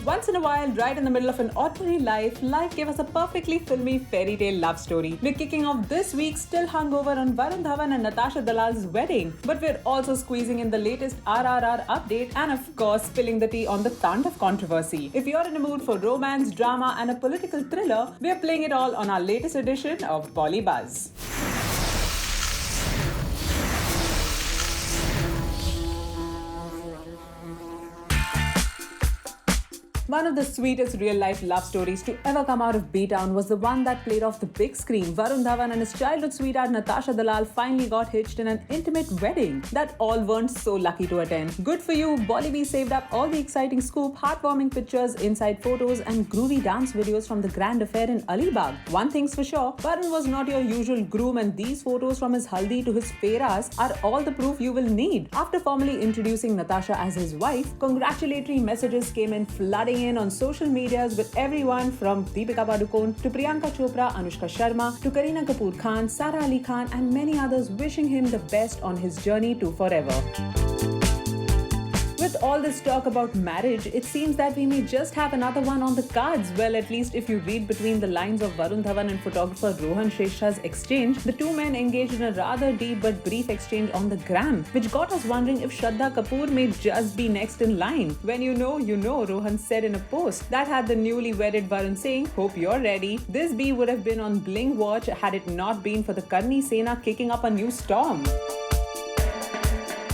Once in a while, right in the middle of an ordinary life gave us a perfectly filmy fairy tale love story. We're kicking off this week still hungover on Varun, Dhawan and Natasha Dalal's wedding. But we're also squeezing in the latest RRR update and of course spilling the tea on the Tandav controversy. If you're in a mood for romance, drama and a political thriller, we're playing it all on our latest edition of Bolly Buzz. One of the sweetest real-life love stories to ever come out of B-Town was the one that played off the big screen. Varun Dhawan and his childhood sweetheart Natasha Dalal finally got hitched in an intimate wedding that all weren't so lucky to attend. Good for you, Bolly Buzz saved up all the exciting scoop, heartwarming pictures, inside photos and groovy dance videos from the grand affair in Alibag. One thing's for sure, Varun was not your usual groom and these photos from his haldi to his fairas are all the proof you will need. After formally introducing Natasha as his wife, congratulatory messages came in flooding in on social medias with everyone from Deepika Padukone to Priyanka Chopra, Anushka Sharma to Karni Kapoor Khan, Sara Ali Khan and many others wishing him the best on his journey to forever. With all this talk about marriage, it seems that we may just have another one on the cards. Well, at least if you read between the lines of Varun Dhawan and photographer Rohan Shrestha's exchange, the two men engaged in a rather deep but brief exchange on the gram, which got us wondering if Shraddha Kapoor may just be next in line. When you know, Rohan said in a post that had the newly wedded Varun saying, "Hope you're ready." This bee would have been on bling watch had it not been for the Karni Sena kicking up a new storm.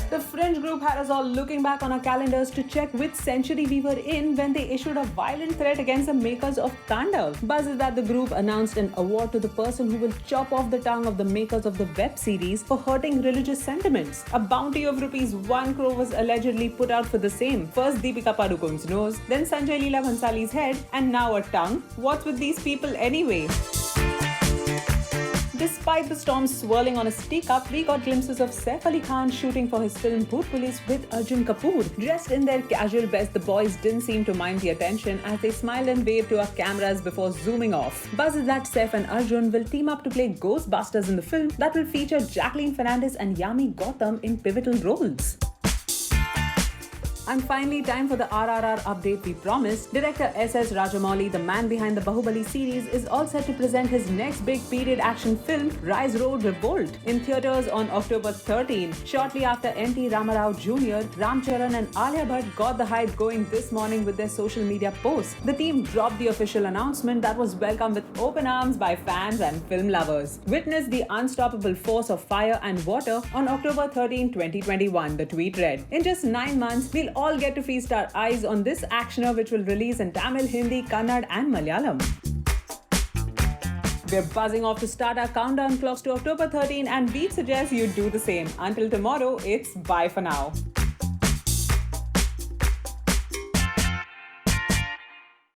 The Fringe group had us all looking back on our calendars to check which century we were in when they issued a violent threat against the makers of Tandav. Buzz is that the group announced an award to the person who will chop off the tongue of the makers of the web series for hurting religious sentiments. A bounty of ₹1 crore was allegedly put out for the same. First Deepika Padukone's nose, then Sanjay Leela Bhansali's head, and now a tongue. What's with these people anyway? Despite the storm swirling on his teacup, we got glimpses of Saif Ali Khan shooting for his film Bhoot Police with Arjun Kapoor. Dressed in their casual best, the boys didn't seem to mind the attention as they smiled and waved to our cameras before zooming off. Buzz is that Saif and Arjun will team up to play Ghostbusters in the film that will feature Jacqueline Fernandez and Yami Gautam in pivotal roles. And finally, time for the RRR update we promised. Director S.S. Rajamouli, the man behind the Bahubali series, is all set to present his next big period action film, Rise Road Revolt, in theatres on October 13. Shortly after N.T. Ramarao Jr., Ram Charan and Alia Bhatt got the hype going this morning with their social media posts. The team dropped the official announcement that was welcomed with open arms by fans and film lovers. Witness the unstoppable force of fire and water on October 13, 2021, the tweet read. In just 9 months, we'll all get to feast our eyes on this actioner which will release in Tamil, Hindi, Kannada and Malayalam. We're buzzing off to start our countdown clocks to October 13 and we'd suggest you do the same. Until tomorrow, it's bye for now.